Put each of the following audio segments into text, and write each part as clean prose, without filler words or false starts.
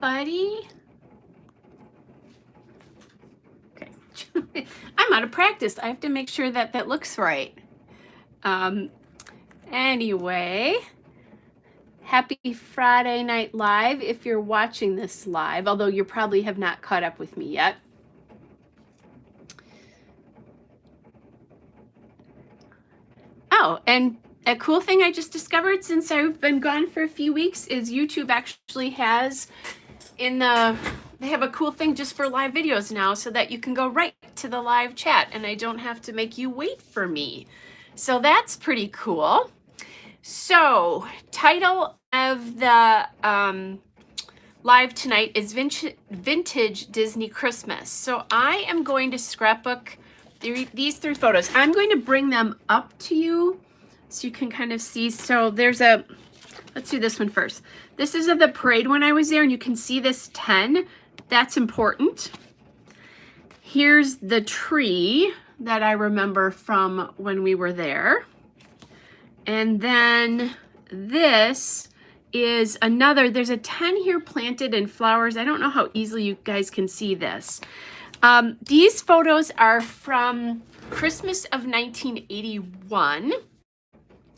buddy. Okay. I'm out of practice. I have to make sure that that looks right. Anyway, happy Friday Night Live if you're watching this live, although you probably have not caught up with me yet. Oh, and a cool thing I just discovered since I've been gone for a few weeks is YouTube actually has they have a cool thing just for live videos now so that you can go right to the live chat and I don't have to make you wait for me. So that's pretty cool. So, title of the live tonight is Vintage Disney Christmas. So I am going to scrapbook these 3 photos. I'm going to bring them up to you so you can kind of see. So there's let's do this one first. This is of the parade when I was there, and you can see this 10. That's important. Here's the tree that I remember from when we were there. And then this is another, there's a 10 here planted in flowers. I don't know how easily you guys can see this. These photos are from Christmas of 1981.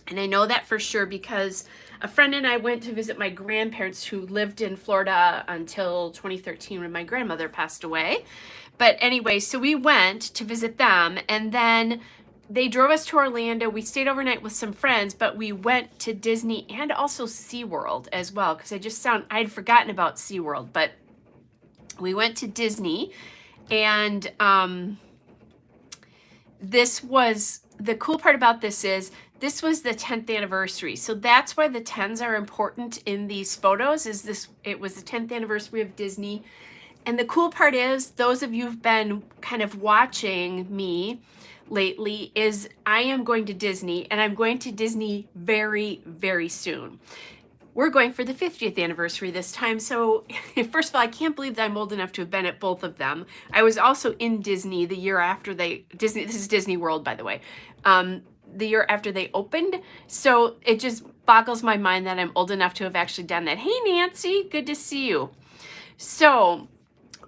And I know that for sure because a friend and I went to visit my grandparents who lived in Florida until 2013 when my grandmother passed away. But anyway, so we went to visit them, and then they drove us to Orlando. We stayed overnight with some friends, but we went to Disney and also SeaWorld as well, because I had forgotten about SeaWorld, but we went to Disney, and the cool part about this is this was the 10th anniversary. So that's why the 10s are important in these photos. It was the 10th anniversary of Disney. And the cool part is, those of you who've been kind of watching me lately, is I am going to Disney, and I'm going to Disney very, very soon. We're going for the 50th anniversary this time. So first of all, I can't believe that I'm old enough to have been at both of them. I was also in Disney the year after this is Disney World, by the way, the year after they opened. So it just boggles my mind that I'm old enough to have actually done that. Hey, Nancy, good to see you. So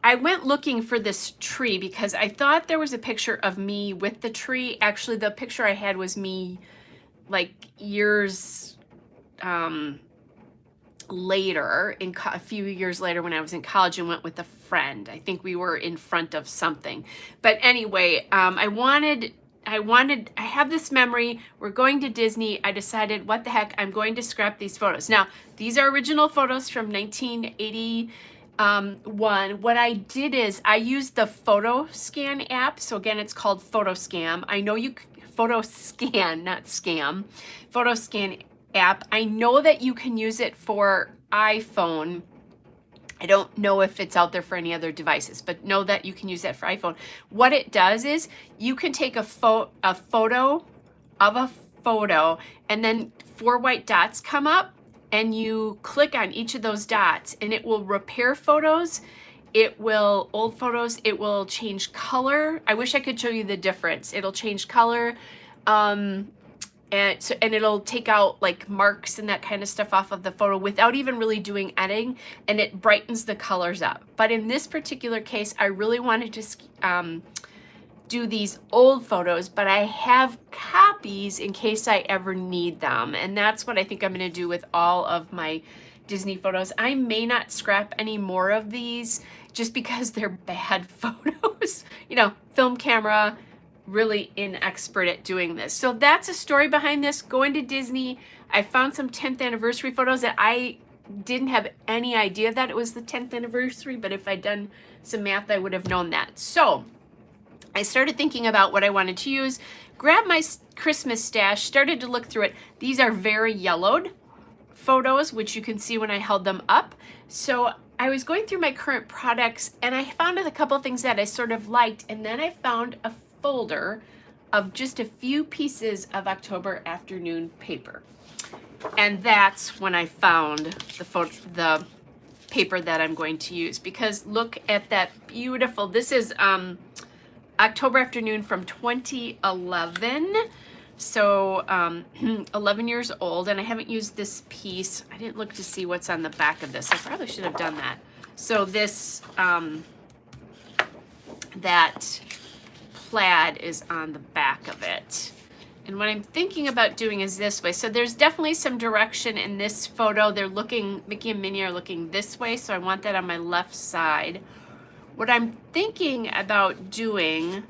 I went looking for this tree because I thought there was a picture of me with the tree. Actually, the picture I had was me like years later, a few years later when I was in college and went with a friend. I think we were in front of something. But anyway, I have this memory. We're going to Disney. I decided, what the heck, I'm going to scrap these photos. Now, these are original photos from 1980. What I did is I used the photo scan app. So again, it's called PhotoScam. I know PhotoScan, not scam, PhotoScan app. I know that you can use it for iPhone. I don't know if it's out there for any other devices, but know that you can use that for iPhone. What it does is you can take a photo of a photo, and then 4 white dots come up, and you click on each of those dots, and it will repair photos. Old photos, it will change color. I wish I could show you the difference. It'll change color, and it'll take out like marks and that kind of stuff off of the photo without even really doing editing, and it brightens the colors up. But in this particular case, I really wanted to do these old photos, but I have copies in case I ever need them. And that's what I think I'm going to do with all of my Disney photos. I may not scrap any more of these just because they're bad photos. You know, film camera, really inexpert at doing this. So that's a story behind this. Going to Disney, I found some 10th anniversary photos that I didn't have any idea that it was the 10th anniversary, but if I'd done some math, I would have known that. So I started thinking about what I wanted to use, grabbed my Christmas stash, started to look through it. These are very yellowed photos, which you can see when I held them up. So I was going through my current products, and I found a couple of things that I sort of liked, and then I found a folder of just a few pieces of October afternoon paper. And that's when I found the paper that I'm going to use, because look at that beautiful, this is October afternoon from 2011. So 11 years old, and I haven't used this piece. I didn't look to see what's on the back of this. I probably should have done that. So this, that plaid is on the back of it. And what I'm thinking about doing is this way. So there's definitely some direction in this photo. They're looking, Mickey and Minnie are looking this way, so I want that on my left side. What I'm thinking about doing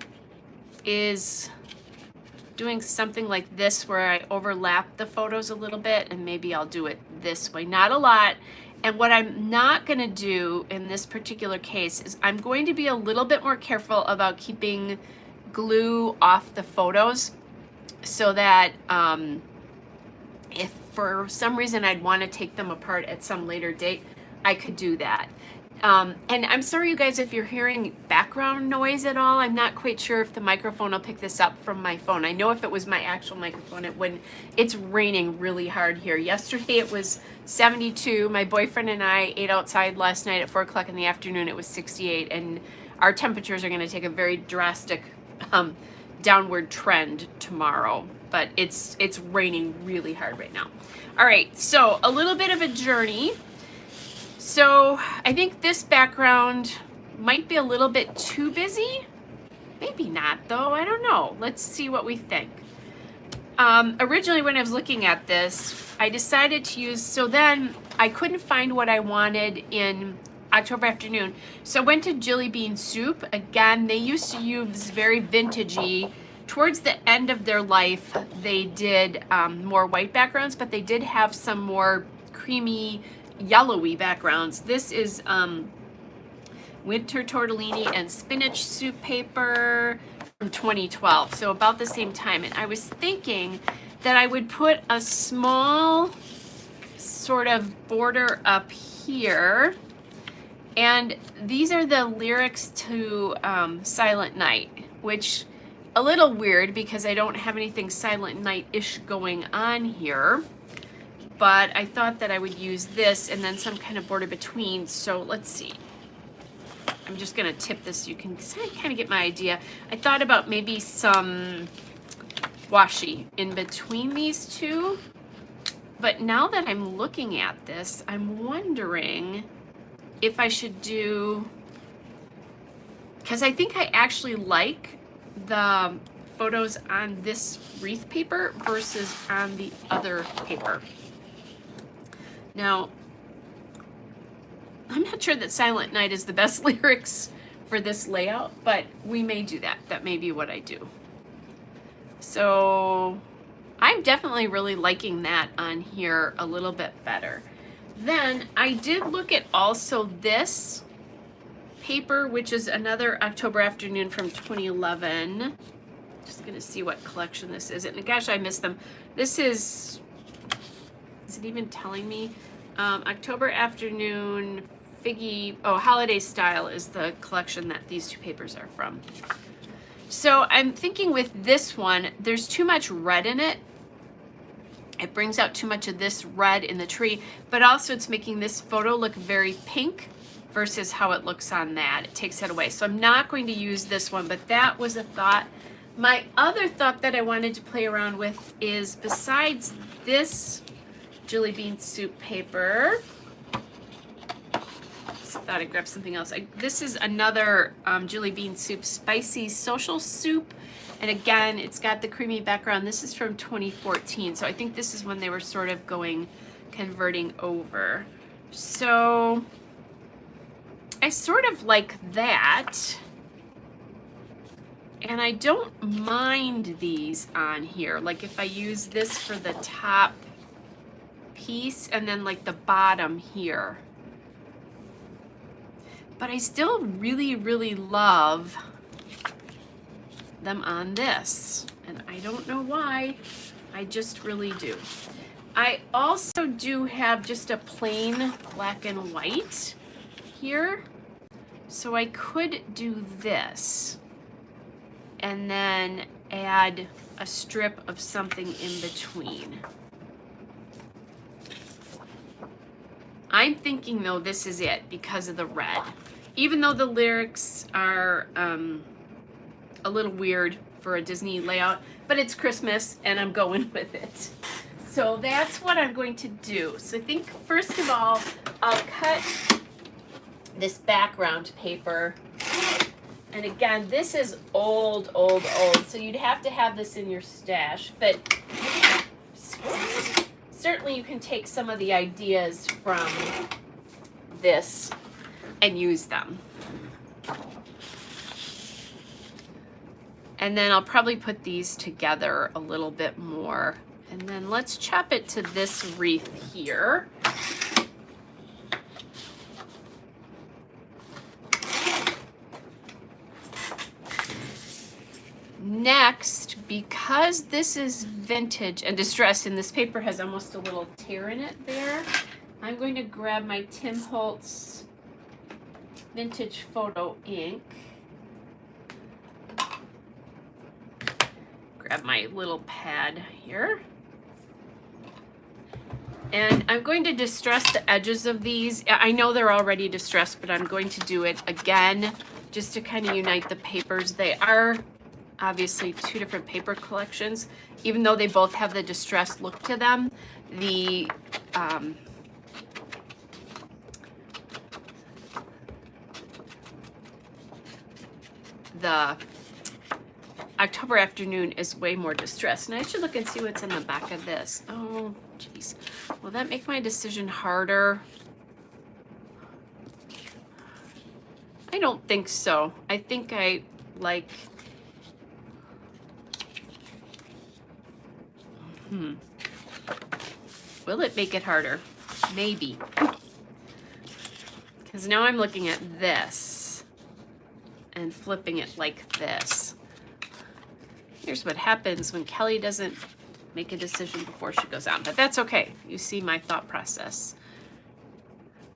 is doing something like this where I overlap the photos a little bit, and maybe I'll do it this way, not a lot. And what I'm not gonna do in this particular case is I'm going to be a little bit more careful about keeping glue off the photos, so that if for some reason I'd want to take them apart at some later date, I could do that. And I'm sorry, you guys, if you're hearing background noise at all. I'm not quite sure if the microphone will pick this up from my phone. I know if it was my actual microphone, it wouldn't. It's raining really hard here. Yesterday it was 72. My boyfriend and I ate outside last night at 4 o'clock in the afternoon. It was 68, and our temperatures are going to take a very drastic downward trend tomorrow, but it's raining really hard right now. All right, so a little bit of a journey. So I think this background might be a little bit too busy. Maybe not though, I don't know. Let's see what we think. Originally when I was looking at this, I decided to use, so then I couldn't find what I wanted in October Afternoon. So I went to Jelly Bean Soup. Again, they used to use very vintagey. Towards the end of their life, they did more white backgrounds, but they did have some more creamy, yellowy backgrounds. This is winter tortellini and spinach soup paper from 2012, so about the same time. And I was thinking that I would put a small sort of border up here. And these are the lyrics to Silent Night, which a little weird because I don't have anything Silent Night-ish going on here. But I thought that I would use this and then some kind of border between. So let's see. I'm just going to tip this so you can kind of get my idea. I thought about maybe some washi in between these two. But now that I'm looking at this, I'm wondering if I should do, because I think I actually like the photos on this wreath paper versus on the other paper. Now, I'm not sure that Silent Night is the best lyrics for this layout, but we may do that. That may be what I do. So I'm definitely really liking that on here a little bit better. Then I did look at also this paper, which is another October Afternoon from 2011. Just gonna see what collection this is. And gosh, I missed them. This is it even telling me? October Afternoon Figgy, oh, Holiday Style is the collection that these two papers are from. So I'm thinking with this one, there's too much red in it. It brings out too much of this red in the tree, but also it's making this photo look very pink versus how it looks on that. It takes it away. So I'm not going to use this one, but that was a thought. My other thought that I wanted to play around with is, besides this Jelly Bean Soup paper, just thought I'd grab something else. This is another Jelly Bean Soup Spicy Social Soup. And again, it's got the creamy background. This is from 2014. So I think this is when they were sort of converting over. So I sort of like that. And I don't mind these on here. Like if I use this for the top piece and then like the bottom here. But I still really, really love them on this, and I don't know why, I just really do. I also do have just a plain black and white here, so I could do this and then add a strip of something in between. I'm thinking though this is it because of the red, even though the lyrics are a little weird for a Disney layout, but it's Christmas and I'm going with it. So that's what I'm going to do. So I think first of all, I'll cut this background paper. And again, this is old, so you'd have to have this in your stash, but certainly you can take some of the ideas from this and use them. And then I'll probably put these together a little bit more. And then let's chop it to this wreath here. Next, because this is vintage and distressed, and this paper has almost a little tear in it there, I'm going to grab my Tim Holtz Vintage Photo ink. Grab my little pad here. And I'm going to distress the edges of these. I know they're already distressed, but I'm going to do it again just to kind of unite the papers. They are obviously two different paper collections, even though they both have the distressed look to them. The October Afternoon is way more distressed. And I should look and see what's in the back of this. Oh, geez. Will that make my decision harder? I don't think so. I think I like... Will it make it harder? Maybe. Because now I'm looking at this and flipping it like this. Here's what happens when Kelly doesn't make a decision before she goes out. But that's okay. You see my thought process.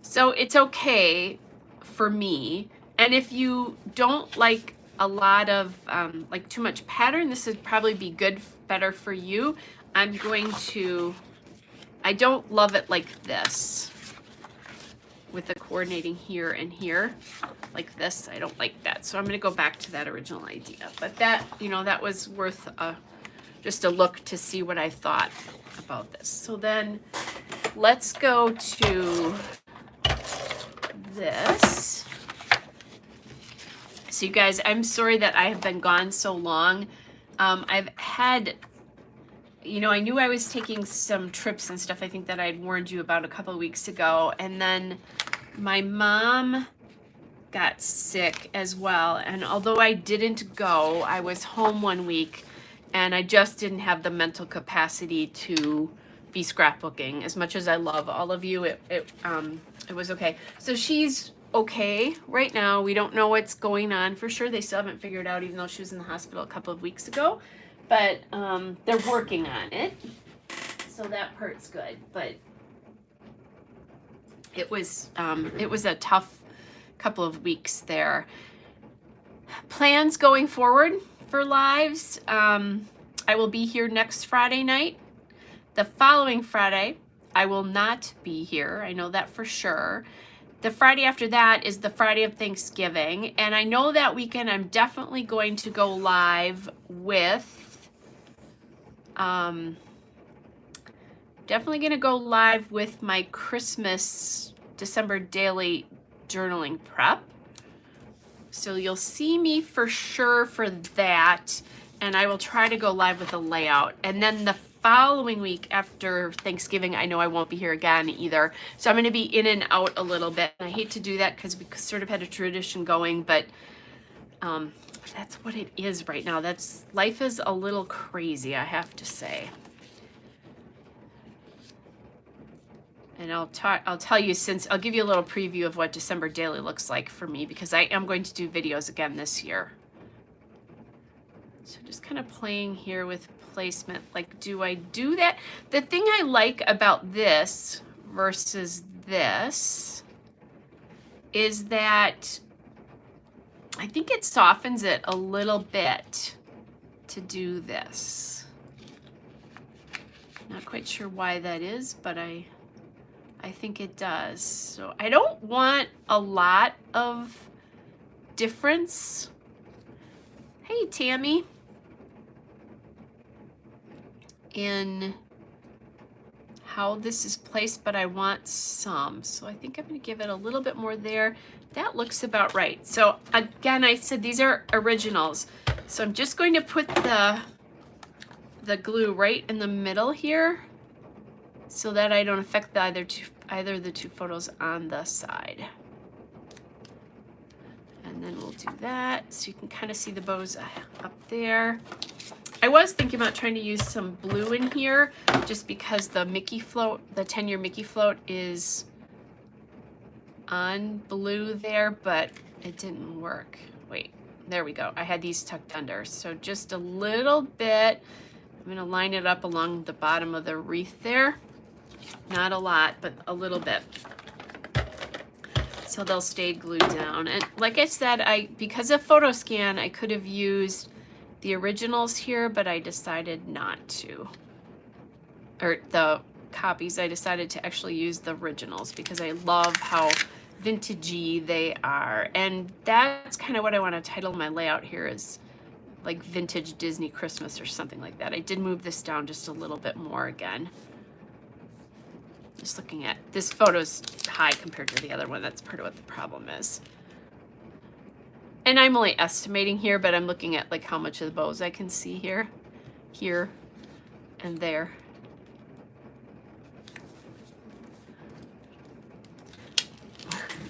So it's okay for me. And if you don't like a lot of, like too much pattern, this would probably be better for you. I'm going to, I don't love it like this, with the coordinating here and here, like this. I don't like that. So I'm going to go back to that original idea. But that, you know, that was worth just a look to see what I thought about this. So then let's go to this. So you guys, I'm sorry that I have been gone so long. I've had... You know, I knew I was taking some trips and stuff, I think that I'd warned you about a couple of weeks ago. And then my mom got sick as well. And although I didn't go, I was home one week and I just didn't have the mental capacity to be scrapbooking. As much as I love all of you, it was okay. So she's okay right now. We don't know what's going on for sure. They still haven't figured out, even though she was in the hospital a couple of weeks ago. But they're working on it, so that part's good. But it was a tough couple of weeks there. Plans going forward for lives. I will be here next Friday night. The following Friday, I will not be here. I know that for sure. The Friday after that is the Friday of Thanksgiving, and I know that weekend I'm definitely going to go live with. Definitely going to go live with my Christmas December daily journaling prep. So you'll see me for sure for that. And I will try to go live with a layout. And then the following week after Thanksgiving, I know I won't be here again either. So I'm going to be in and out a little bit. I hate to do that because we sort of had a tradition going, but that's what it is right now. Life is a little crazy, I have to say. And I'll tell you, I'll give you a little preview of what December daily looks like for me, because I am going to do videos again this year. So just kind of playing here with placement. Like, do I do that? The thing I like about this versus this is that I think it softens it a little bit to do this. Not quite sure why that is, but I think it does. So I don't want a lot of difference. Hey, Tammy. In how this is placed, but I want some. So I think I'm going to give it a little bit more there That looks about right. So again, I said these are originals. So I'm just going to put the glue right in the middle here so that I don't affect the either of the two photos on the side. And then we'll do that so you can kind of see the bows up there. I was thinking about trying to use some blue in here just because the Mickey float, the 10-year Mickey float is on blue there, but it didn't work. Wait, there we go. I had these tucked under. So just a little bit. I'm going to line it up along the bottom of the wreath there. Not a lot, but a little bit. So they'll stay glued down. And like I said, because of PhotoScan, I could have used the originals here, but I decided not to. Or the copies, I decided to actually use the originals because I love how vintagey they are. And that's kind of what I want to title my layout here, is like Vintage Disney Christmas or something like that. I did move this down just a little bit more again. Just looking at this photo's high compared to the other one. That's part of what the problem is. And I'm only estimating here, but I'm looking at like how much of the bows I can see here, and there.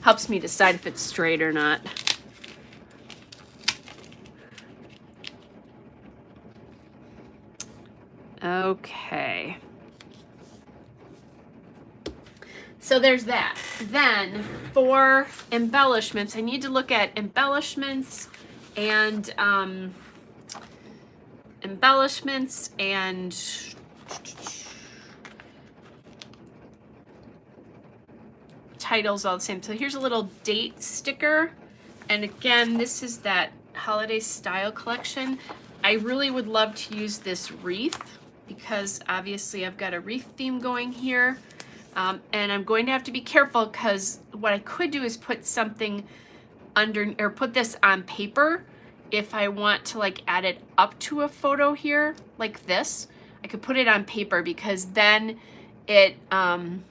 Helps me decide if it's straight or not. Okay. So there's that. Then for embellishments, I need to look at embellishments and titles all the same. So here's a little date sticker. And again, this is that holiday style collection. I really would love to use this wreath because obviously I've got a wreath theme going here. And I'm going to have to be careful because what I could do is put something under, or put this on paper if I want to like add it up to a photo here, like this. I could put it on paper because then it won't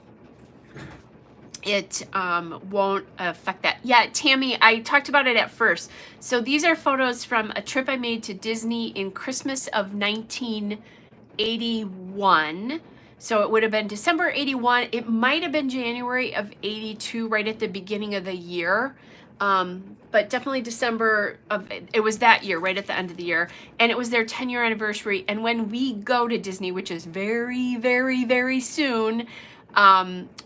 affect that. Yeah, Tammy, I talked about it at first. So these are photos from a trip I made to Disney in Christmas of 1981. So it would have been December 81. It might have been January of 82, right at the beginning of the year. But definitely December of, it was that year, right at the end of the year. And it was their 10-year anniversary. And when we go to Disney, which is very, very, very soon,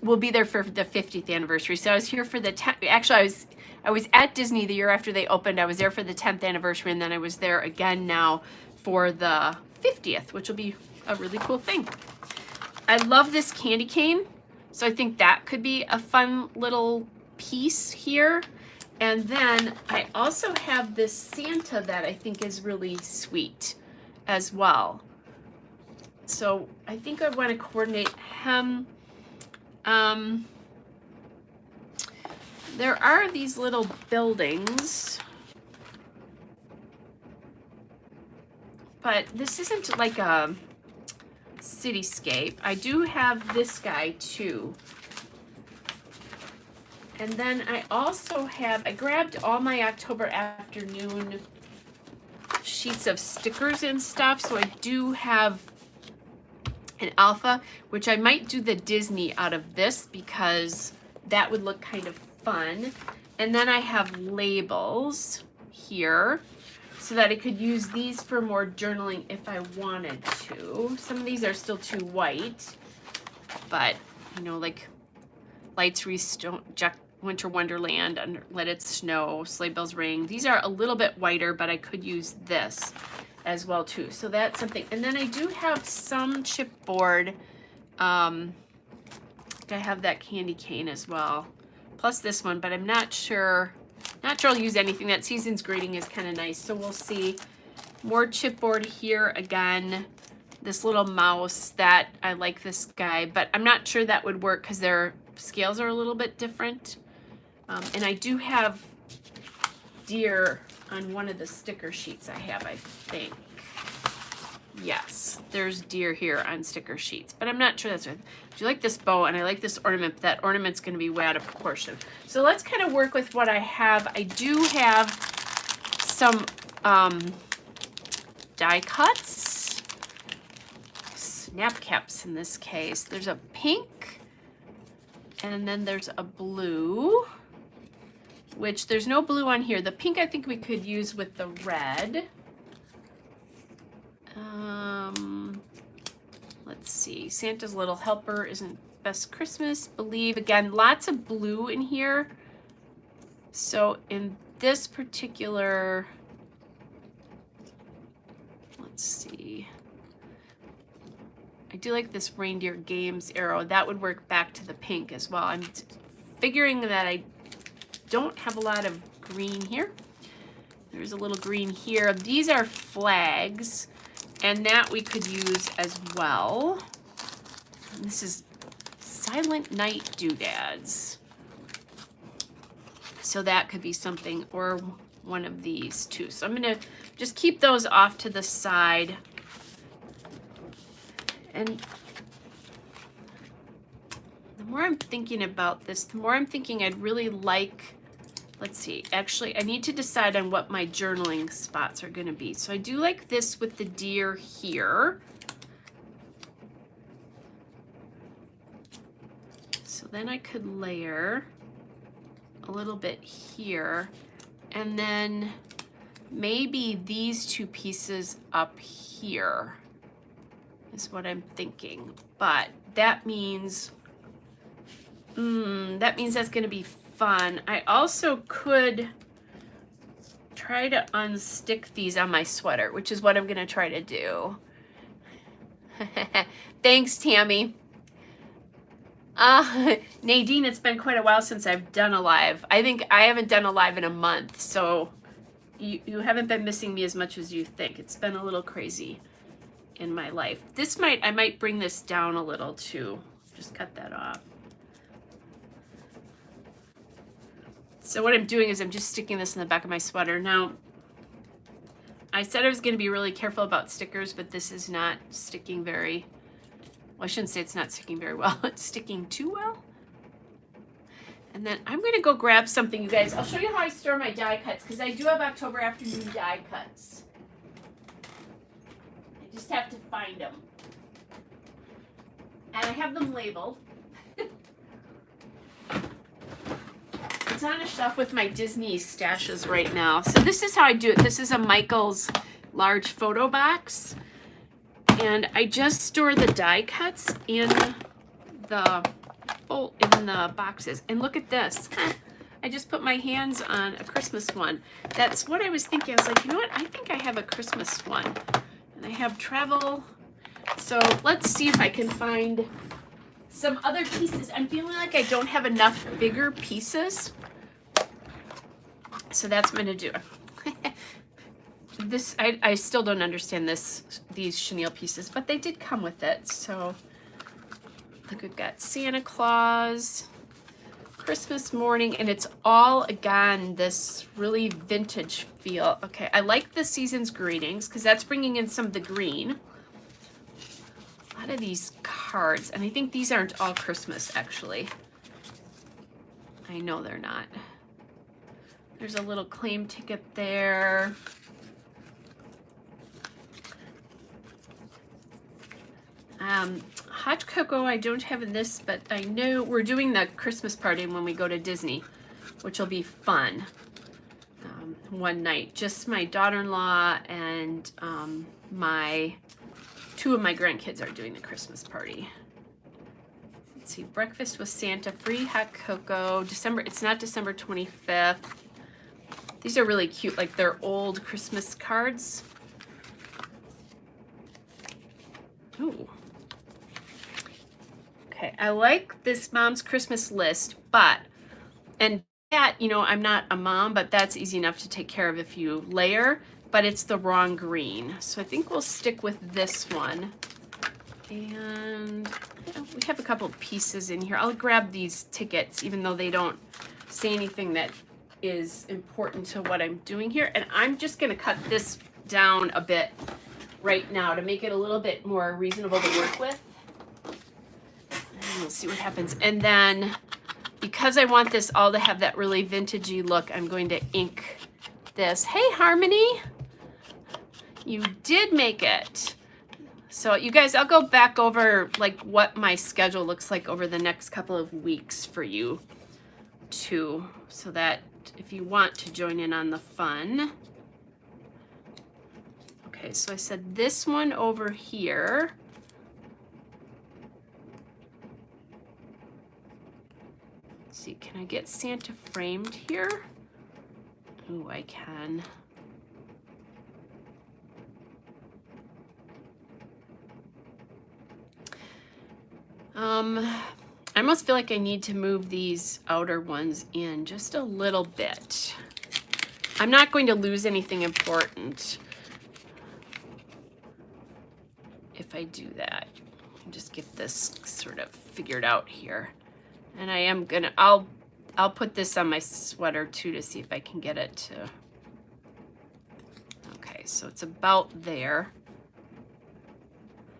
we'll be there for the 50th anniversary. So I was here for the 10th, actually I was at Disney the year after they opened. I was there for the 10th anniversary, and then I was there again now for the 50th, which will be a really cool thing. I love this candy cane, so I think that could be a fun little piece here. And then I also have this Santa that I think is really sweet as well. So I think I want to coordinate him. There are these little buildings, but this isn't like a cityscape. I do have this guy too. And then I also have, I grabbed all my October afternoon sheets of stickers and stuff. So I do have an alpha, which I might do the Disney out of this because that would look kind of fun. And then I have labels here so that I could use these for more journaling if I wanted to. Some of these are still too white, but you know, like Lights Wreaths, Winter Wonderland, Let It Snow, Sleigh Bells Ring. These are a little bit whiter, but I could use this as well too. So that's something. And then I do have some chipboard. I have that candy cane as well, plus this one, but I'm not sure. Not sure I'll use anything. That Season's Greeting is kind of nice, so we'll see. More chipboard here again. This little mouse, that I like this guy, but I'm not sure that would work because their scales are a little bit different. And I do have deer on one of the sticker sheets I have, I think. Yes, there's deer here on sticker sheets, but I'm not sure that's right. Do you like this bow? And I like this ornament, but that ornament's going to be way out of proportion. So let's kind of work with what I have. I do have some die cuts, snap caps in this case. There's a pink, and then there's a blue, which there's no blue on here. The pink I think we could use with the red. Let's see. Santa's Little Helper isn't Best Christmas. Believe. Again, lots of blue in here. So in this particular, let's see. I do like this Reindeer Games arrow. That would work back to the pink as well. I'm figuring that I don't have a lot of green here. There's a little green here. These are flags, and that we could use as well. And this is Silent Night doodads. So that could be something, or one of these too. So I'm gonna just keep those off to the side. And the more I'm thinking about this, the more I'm thinking I'd really like, let's see, actually, I need to decide on what my journaling spots are going to be. So I do like this with the deer here. So then I could layer a little bit here, and then maybe these two pieces up here is what I'm thinking. But that means, that's going to be fun. I also could try to unstick these on my sweater, which is what I'm going to try to do. Thanks, Tammy. Nadine, it's been quite a while since I've done a live. I think I haven't done a live in a month, so you haven't been missing me as much as you think. It's been a little crazy in my life. I might bring this down a little too. Just cut that off. So what I'm doing is I'm just sticking this in the back of my sweater. Now, I said I was going to be really careful about stickers, but this is not sticking very, well, I shouldn't say it's not sticking very well. It's sticking too well. And then I'm going to go grab something, you guys. I'll show you how I store my die cuts, because I do have October afternoon die cuts. I just have to find them. And I have them labeled. It's on a shelf with my Disney stashes right now. So this is how I do it. This is a Michael's large photo box. And I just store the die cuts in the boxes. And look at this. I just put my hands on a Christmas one. That's what I was thinking. I was like, you know what? I think I have a Christmas one. And I have travel. So let's see if I can find some other pieces. I'm feeling like I don't have enough bigger pieces. So that's what I'm going to do. This, I still don't understand these chenille pieces, but they did come with it. So look, we've got Santa Claus, Christmas morning, and it's all, again, this really vintage feel. Okay, I like the season's greetings because that's bringing in some of the green. A lot of these cards, and I think these aren't all Christmas, actually. I know they're not. There's a little claim ticket there. Hot cocoa I don't have in this, but I know we're doing the Christmas party when we go to Disney, which will be fun. One night, just my daughter-in-law and two of my grandkids are doing the Christmas party. Let's see, breakfast with Santa, free hot cocoa, it's not December 25th. These are really cute, like they're old Christmas cards. Ooh. Okay, I like this mom's Christmas list, and that, you know, I'm not a mom, but that's easy enough to take care of if you layer, but it's the wrong green. So I think we'll stick with this one. And we have a couple pieces in here. I'll grab these tickets, even though they don't say anything that is important to what I'm doing here. And I'm just gonna cut this down a bit right now to make it a little bit more reasonable to work with. And we'll see what happens. And then because I want this all to have that really vintagey look, I'm going to ink this. Hey, Harmony, you did make it. So you guys, I'll go back over like what my schedule looks like over the next couple of weeks for you too, so that if you want to join in on the fun. Okay, so I said this one over here. Let's see, can I get Santa framed here? Ooh, I can. I almost feel like I need to move these outer ones in just a little bit. I'm not going to lose anything important if I do that. Just get this sort of figured out here. And I am gonna, I'll put this on my sweater too to see if I can get it to, okay, so it's about there.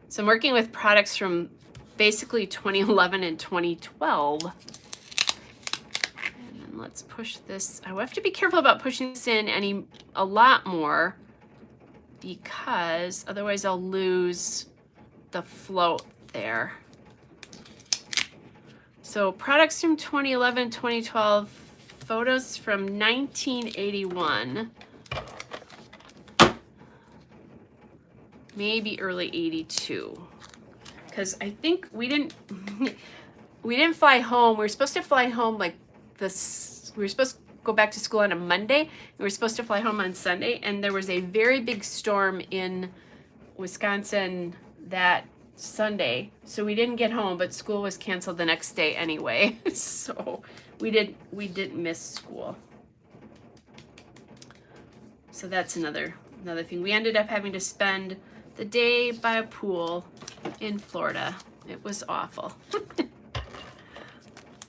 So I'm working with products from basically 2011 and 2012. And then let's push this. I have to be careful about pushing this in a lot more, because otherwise I'll lose the float there. So products from 2011, 2012, photos from 1981, maybe early 82. Because I think we didn't fly home. We were supposed to fly home like this. We were supposed to go back to school on a Monday. We were supposed to fly home on Sunday, and there was a very big storm in Wisconsin that Sunday, so we didn't get home, but school was canceled the next day anyway. So we didn't miss school. So that's another thing. We ended up having to spend the day by a pool in Florida. It was awful.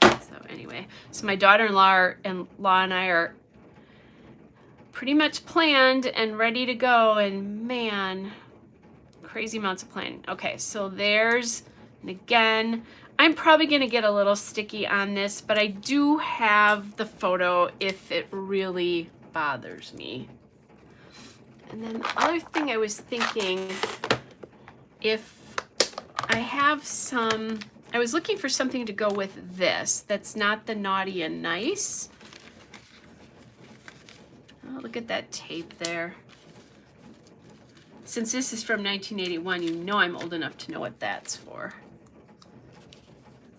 So anyway, so my daughter-in-law and I are pretty much planned and ready to go, and man, crazy amounts of planning. Okay, so there's, and again, I'm probably gonna get a little sticky on this, but I do have the photo if it really bothers me. And then the other thing I was thinking, if I have some, I was looking for something to go with this that's not the naughty and nice. Oh, look at that tape there. Since this is from 1981, you know I'm old enough to know what that's for.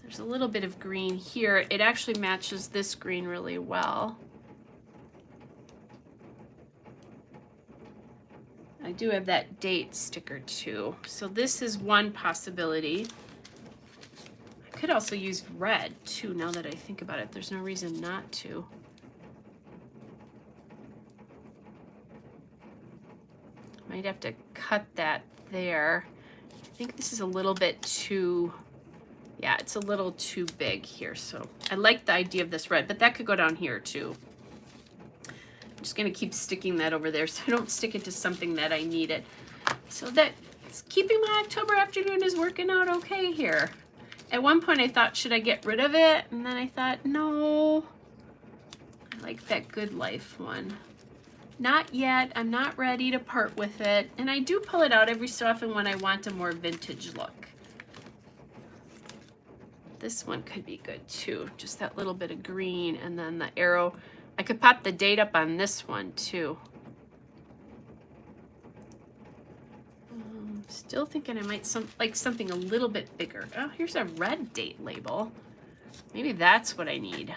There's a little bit of green here. It actually matches this green really well. I do have that date sticker too. So this is one possibility. I could also use red too, now that I think about it. There's no reason not to. Might have to cut that there. I think this is a little bit too, yeah, it's a little too big here. So I like the idea of this red, but that could go down here too. I'm just gonna keep sticking that over there so I don't stick it to something that I need it. So that keeping my October afternoon is working out okay here. At one point I thought, should I get rid of it? And then I thought, no, I like that Good Life one. Not yet, I'm not ready to part with it. And I do pull it out every so often when I want a more vintage look. This one could be good too, just that little bit of green and then the arrow. I could pop the date up on this one too. Still thinking I might like something a little bit bigger. Oh, here's a red date label. Maybe that's what I need.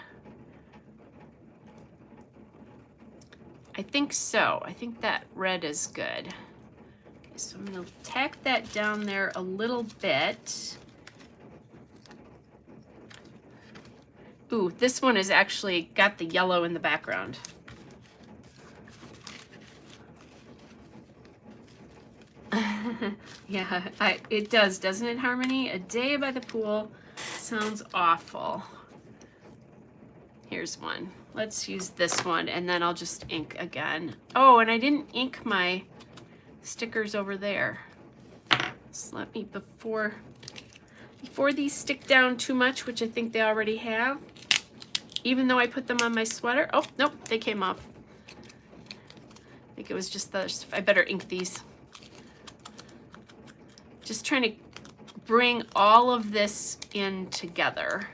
I think so. I think that red is good. Okay, so I'm gonna tack that down there a little bit. Ooh, this one has actually got the yellow in the background. Yeah, it does, doesn't it, Harmony? A day by the pool sounds awful. Here's one. Let's use this one, and then I'll just ink again. Oh, and I didn't ink my stickers over there. So let me, before these stick down too much, which I think they already have, even though I put them on my sweater. Oh, nope, they came off. I think it was just the, I better ink these. Just trying to bring all of this in together.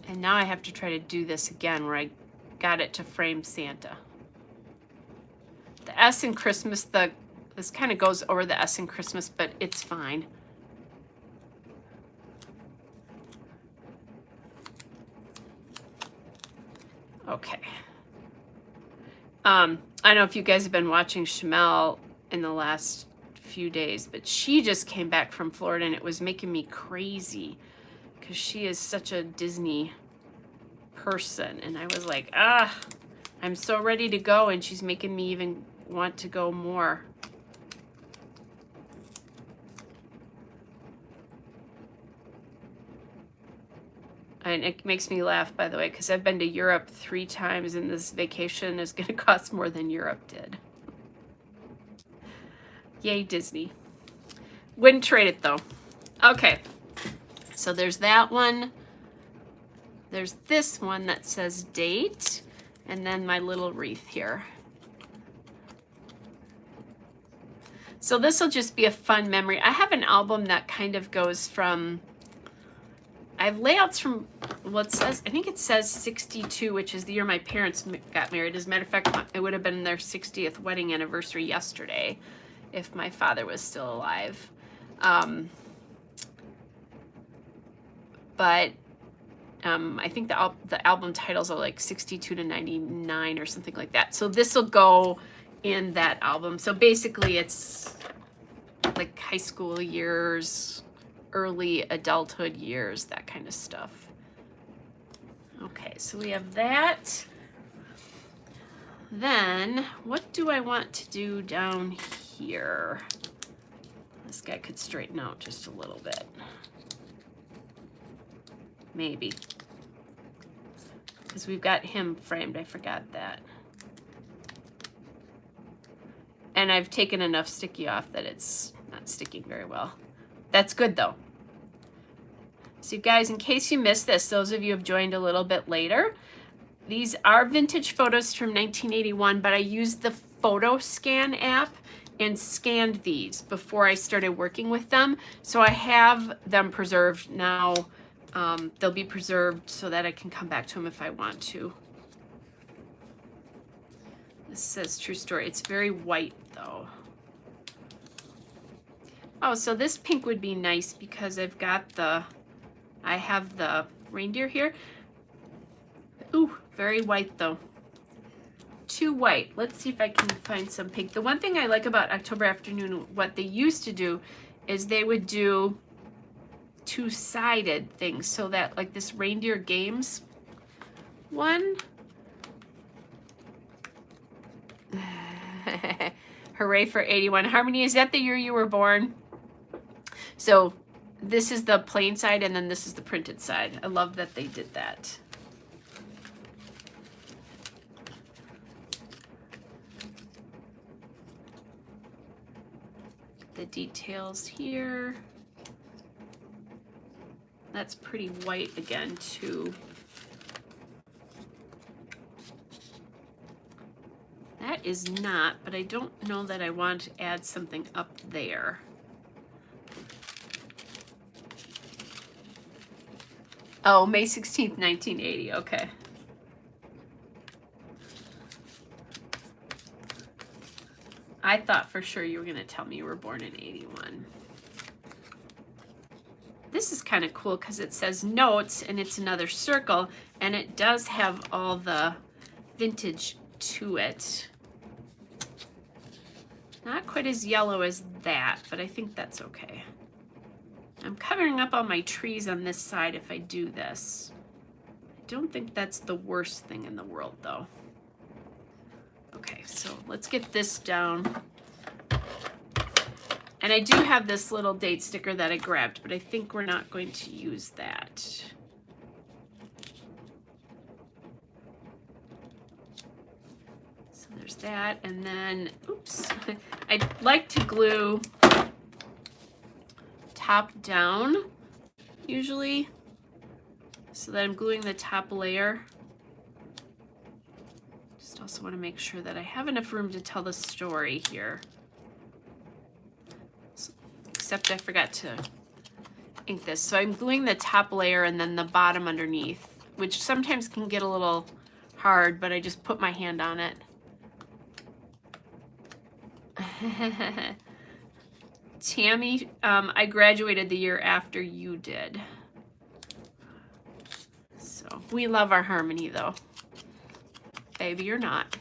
And now I have to try to do this again where I got it to frame Santa. The S in Christmas, this kind of goes over the S in Christmas, but it's fine. Okay. I don't know if you guys have been watching Shamel in the last few days, but she just came back from Florida and it was making me crazy because she is such a Disney person. And I was like, I'm so ready to go, and she's making me even want to go more. And it makes me laugh, by the way, because I've been to Europe 3 times, and this vacation is going to cost more than Europe did. Yay, Disney. Wouldn't trade it, though. Okay, so there's that one. There's this one that says date, and then my little wreath here. So this will just be a fun memory. I have an album that kind of goes from, I have layouts from, well, it says, I think it says 62, which is the year my parents got married. As a matter of fact, it would have been their 60th wedding anniversary yesterday if my father was still alive. But I think the album titles are like 62 to 99 or something like that. So this will go in that album. So basically it's like high school years, early adulthood years, that kind of stuff. Okay, so we have that. Then what do I want to do down here? This guy could straighten out just a little bit. Maybe. Because we've got him framed, I forgot that. And I've taken enough sticky off that it's not sticking very well. That's good though. So you guys, in case you missed this, those of you who have joined a little bit later, these are vintage photos from 1981, but I used the photo scan app and scanned these before I started working with them. So I have them preserved now. They'll be preserved so that I can come back to them if I want to. This says true story. It's very white though. Oh, so this pink would be nice because I've got I have the reindeer here. Ooh, very white though. Too white. Let's see if I can find some pink. The one thing I like about October Afternoon, what they used to do is they would do two-sided things, so that like this reindeer games one. Hooray for 81. Harmony, is that the year you were born? So this is the plain side and then this is the printed side. I love that they did that. The details here. That's pretty white again too. That is not, but I don't know that I want to add something up there. Oh, May 16th, 1980, okay. I thought for sure you were gonna tell me you were born in 81. This is kind of cool because it says notes and it's another circle and it does have all the vintage to it. Not quite as yellow as that, but I think that's okay. I'm covering up all my trees on this side if I do this. I don't think that's the worst thing in the world though. Okay, so let's get this down. And I do have this little date sticker that I grabbed, but I think we're not going to use that. there's that, and then, oops, I like to glue top down, usually, so that I'm gluing the top layer. Just also want to make sure that I have enough room to tell the story here. So, except I forgot to ink this. So I'm gluing the top layer and then the bottom underneath, which sometimes can get a little hard, but I just put my hand on it. Tammy, I graduated the year after you did. So we love our harmony though. Baby, you're not.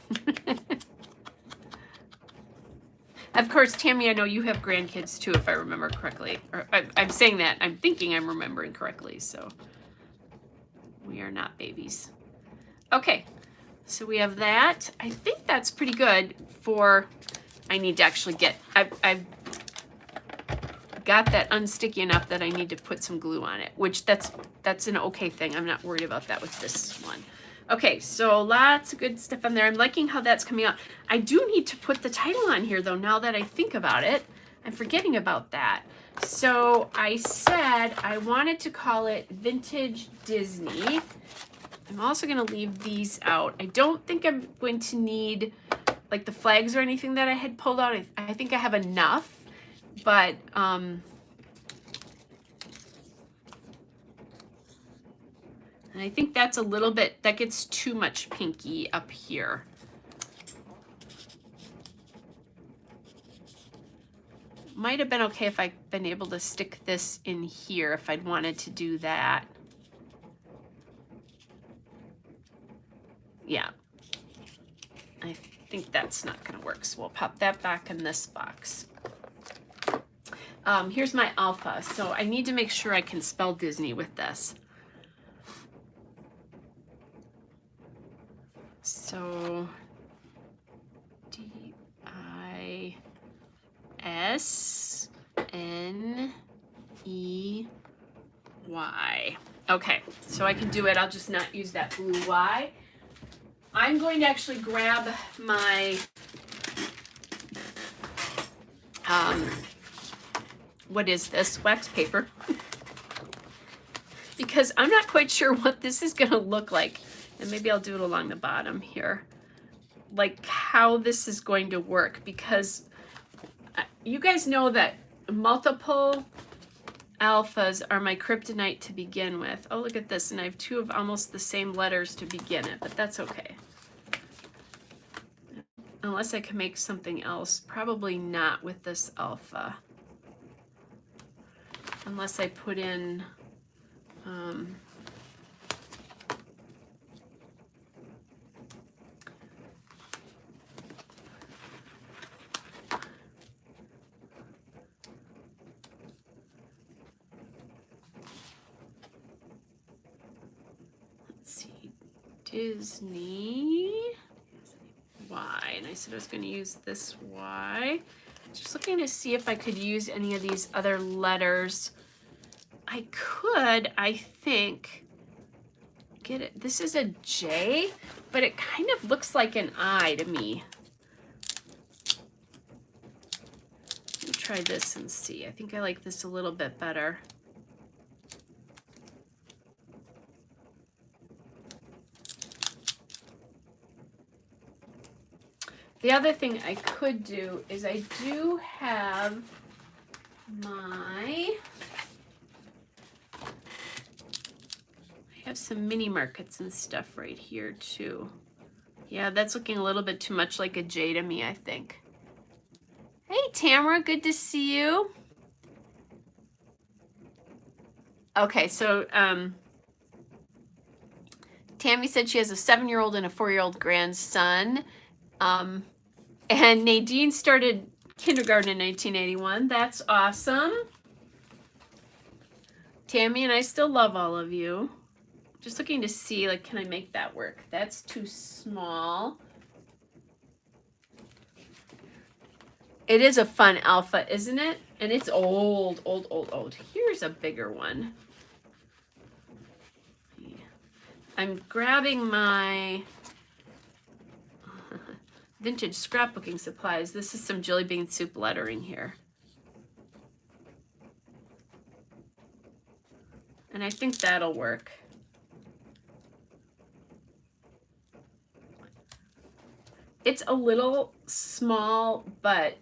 Of course, Tammy, I know you have grandkids too, if I remember correctly. Or I'm saying that, I'm thinking I'm remembering correctly, so we are not babies. Okay, so we have that. I think that's pretty good for, I need to actually get, I've got that unsticky enough that I need to put some glue on it, which that's an okay thing. I'm not worried about that with this one. Okay, so lots of good stuff on there. I'm liking how that's coming out. I do need to put the title on here though, now that I think about it. I'm forgetting about that. So I said I wanted to call it Vintage Disney. I'm also gonna leave these out. I don't think I'm going to need like the flags or anything that I had pulled out. I think I have enough, but and I think that's a little bit, that gets too much pinky up here. Might have been okay if I'd been able to stick this in here if I'd wanted to do that. Yeah, I think that's not gonna work, so we'll pop that back in this box. Here's my alpha, so I need to make sure I can spell Disney with this. So D-I-S-N-E-Y. Okay, so I can do it. I'll just not use that blue Y. I'm going to actually grab my what is this? Wax paper. Because I'm not quite sure what this is going to look like. And maybe I'll do it along the bottom here. Like how this is going to work. Because you guys know that multiple alphas are my kryptonite to begin with. Oh, look at this. And I have two of almost the same letters to begin it. But that's okay. Unless I can make something else. Probably not with this alpha. Unless I put in let's see, Disney Y, and I said I was going to use this Y. Just looking to see if I could use any of these other letters. I could, I think, get it. This is a J, but it kind of looks like an I to me. Let me try this and see. I think I like this a little bit better. The other thing I could do is I do have my, I have some mini markets and stuff right here too. Yeah, that's looking a little bit too much like a J to me, I think. Hey Tamara, good to see you. Okay, so Tammy said she has a 7-year-old and a 4-year-old grandson. And Nadine started kindergarten in 1981. That's awesome. Tammy and I still love all of you. Just looking to see, like, can I make that work? That's too small. It is a fun alpha, isn't it? And it's old, old, old, old. Here's a bigger one. I'm grabbing my Vintage scrapbooking supplies. This is some jelly bean soup lettering here. And I think that'll work. It's a little small, but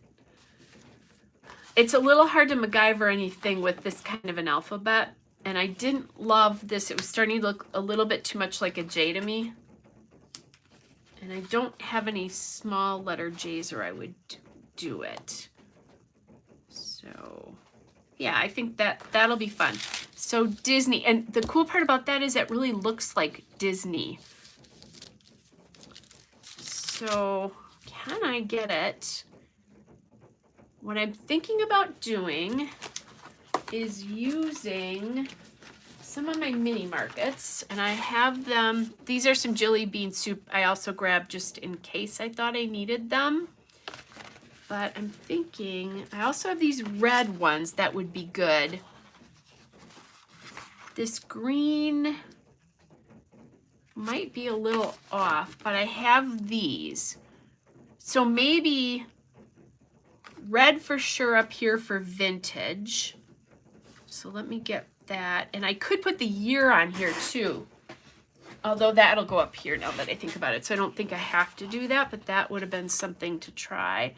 it's a little hard to MacGyver anything with this kind of an alphabet. And I didn't love this. It was starting to look a little bit too much like a J to me. And I don't have any small letter J's or I would do it. So yeah, I think that'll be fun. So Disney, and the cool part about that is it really looks like Disney. So can I get it? What I'm thinking about doing is using some of my mini markets, and I have them. These are some jelly bean soup I also grabbed just in case I thought I needed them. But I'm thinking I also have these red ones that would be good. This green might be a little off, but I have these. So maybe red for sure up here for vintage. So let me get that. And I could put the year on here too. Although that'll go up here now that I think about it. So I don't think I have to do that, but that would have been something to try.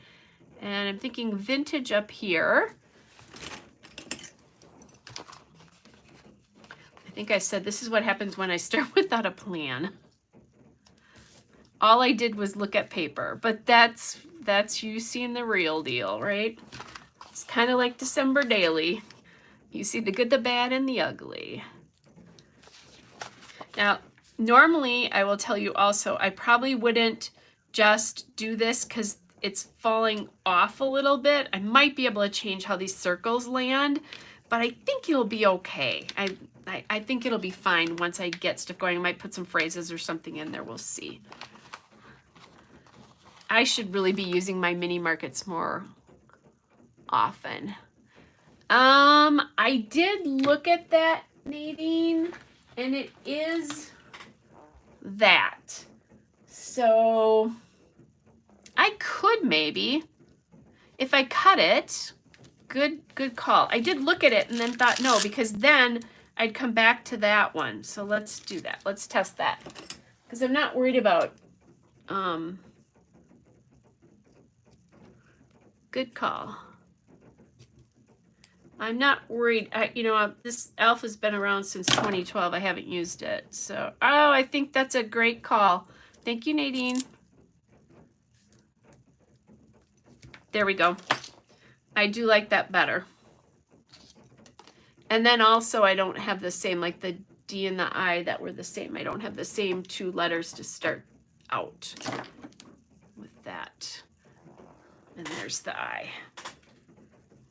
And I'm thinking vintage up here. I think I said this is what happens when I start without a plan. All I did was look at paper, but that's you seeing the real deal, right? It's kind of like December Daily. You see the good, the bad, and the ugly. Now, normally I will tell you also, I probably wouldn't just do this because it's falling off a little bit. I might be able to change how these circles land, but I think it'll be okay. I think it'll be fine once I get stuff going. I might put some phrases or something in there. We'll see. I should really be using my mini markets more often. I did look at that, Nadine, and it is that. So I could maybe, if I cut it, good call. I did look at it and then thought no, because then I'd come back to that one. So let's do that. Let's test that. Because I'm not worried about, good call. I'm not worried. This alpha's been around since 2012. I haven't used it. So, oh, I think that's a great call. Thank you, Nadine. There we go. I do like that better. And then also I don't have the same, like the D and the I that were the same. I don't have the same two letters to start out with that. And there's the I.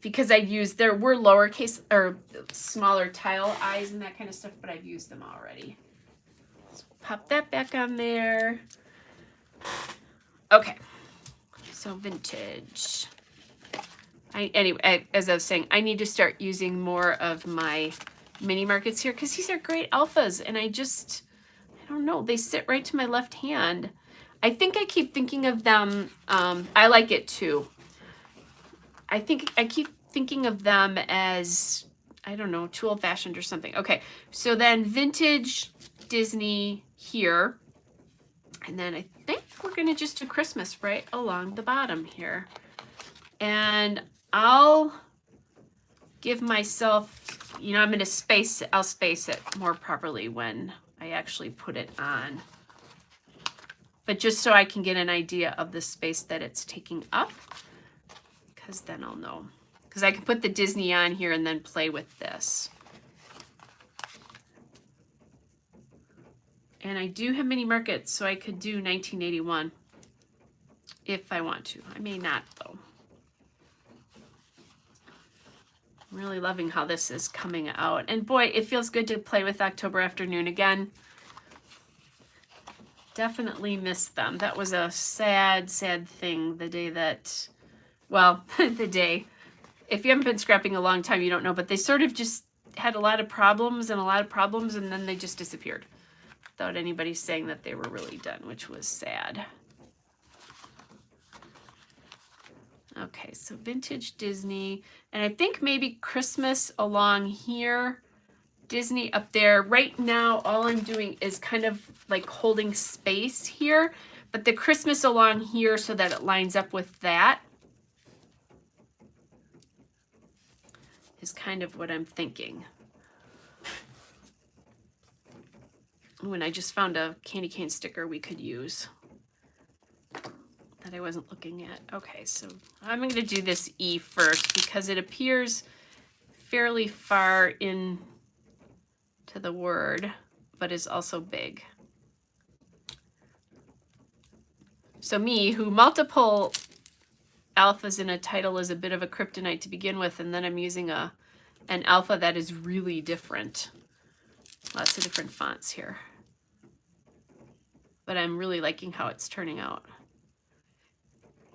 Because I'd used, there were lowercase or smaller tile I's and that kind of stuff, but I've used them already. So pop that back on there. Okay, so vintage. Anyway, as I was saying, I need to start using more of my mini markets here because these are great alphas, and I don't know, they sit right to my left hand. I think I keep thinking of them, I like it too. I think I keep thinking of them as, I don't know, too old-fashioned or something. Okay, so then vintage Disney here. And then I think we're going to just do Christmas right along the bottom here. And I'll give myself, I'm going to space it. I'll space it more properly when I actually put it on. But just so I can get an idea of the space that it's taking up. Because then I'll know. Because I can put the Disney on here and then play with this. And I do have mini markets, so I could do 1981 if I want to. I may not, though. I'm really loving how this is coming out. And boy, it feels good to play with October Afternoon again. Definitely missed them. That was a sad, sad thing the day that... Well, the day, if you haven't been scrapping a long time, you don't know, but they sort of just had a lot of problems, and then they just disappeared without anybody saying that they were really done, which was sad. Okay, so vintage Disney, and I think maybe Christmas along here, Disney up there. Right now, all I'm doing is kind of like holding space here, but the Christmas along here so that it lines up with that is kind of what I'm thinking. When I just found a candy cane sticker we could use that I wasn't looking at. Okay, so I'm going to do this E first because it appears fairly far in to the word, but is also big. So me, who multiple alphas in a title is a bit of a kryptonite to begin with, and then I'm using an alpha that is really different. Lots of different fonts here. But I'm really liking how it's turning out.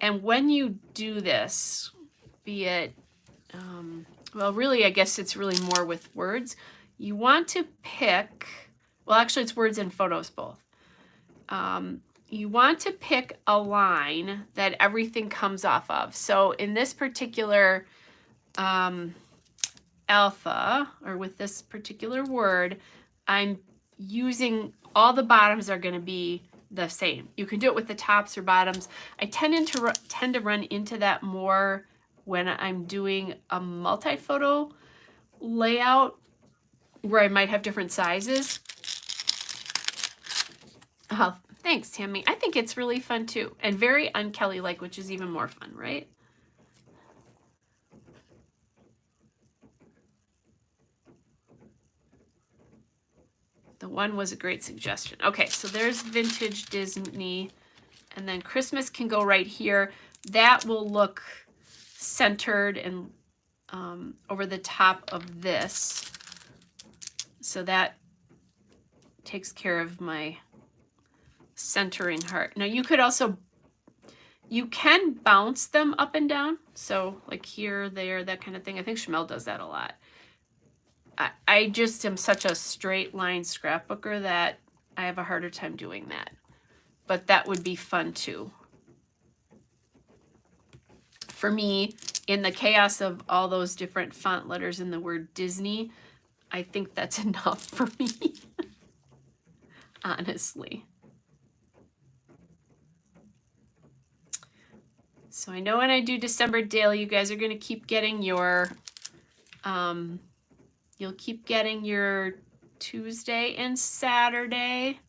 And when you do this, be it, well, really, I guess it's really more with words. You want to pick, well, actually, it's words and photos both. You want to pick a line that everything comes off of. So in this particular alpha, or with this particular word, I'm using, all the bottoms are going to be the same. You can do it with the tops or bottoms. I tend to run into that more when I'm doing a multi-photo layout where I might have different sizes. Oh, thanks, Tammy. I think it's really fun too, and very un-Kelly-like, which is even more fun, right? The one was a great suggestion. Okay, so there's vintage Disney, and then Christmas can go right here. That will look centered and over the top of this. So that takes care of my centering heart. Now you could also, you can bounce them up and down. So like here, there, that kind of thing. I think Schmel does that a lot. I just am such a straight line scrapbooker that I have a harder time doing that. But that would be fun too. For me, in the chaos of all those different font letters in the word Disney, I think that's enough for me, honestly. So I know when I do December daily, you guys are going to keep getting your, you'll keep getting your Tuesday and Saturday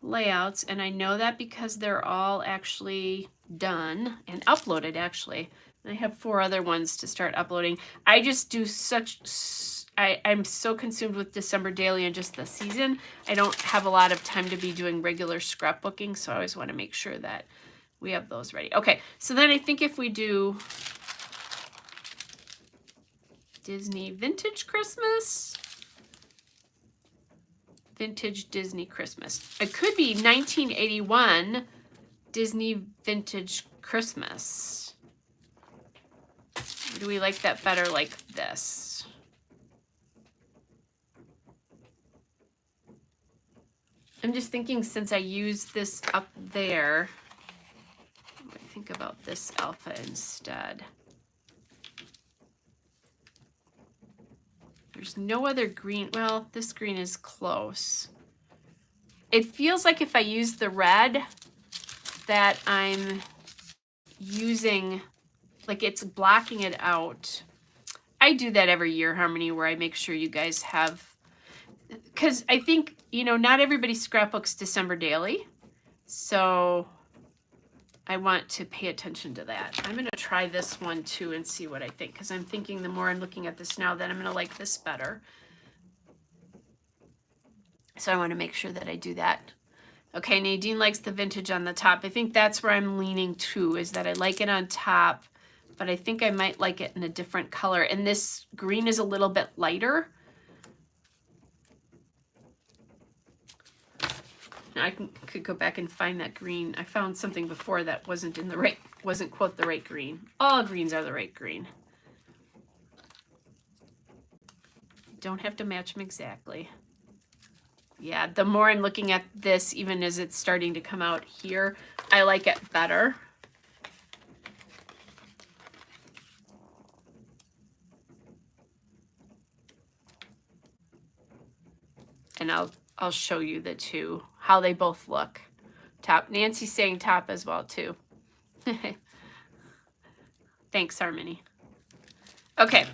layouts. And I know that because they're all actually done and uploaded, actually. And I have 4 other ones to start uploading. I just do I'm so consumed with December daily and just the season. I don't have a lot of time to be doing regular scrapbooking, so I always want to make sure that we have those ready. Okay, so then I think if we do Disney Vintage Christmas, Vintage Disney Christmas. It could be 1981 Disney Vintage Christmas. Or do we like that better like this? I'm just thinking, since I use this up there, what do I think about this alpha instead? There's no other green. Well, this green is close. It feels like if I use the red that I'm using, like it's blocking it out. I do that every year, Harmony, where I make sure you guys have, because I think, you know, not everybody scrapbooks December daily. So I want to pay attention to that. I'm going to try this one too and see what I think, because I'm thinking the more I'm looking at this now, then I'm going to like this better. So I want to make sure that I do that. Okay, Nadine likes the vintage on the top. I think that's where I'm leaning to, is that I like it on top, but I think I might like it in a different color. And this green is a little bit lighter. I could go back and find that green. I found something before that wasn't in the right, wasn't quote the right green. All greens are the right green. Don't have to match them exactly. Yeah, the more I'm looking at this, even as it's starting to come out here, I like it better. and I'll show you the two, how they both look. Top. Nancy's saying top as well too. Thanks, Harmony. Okay,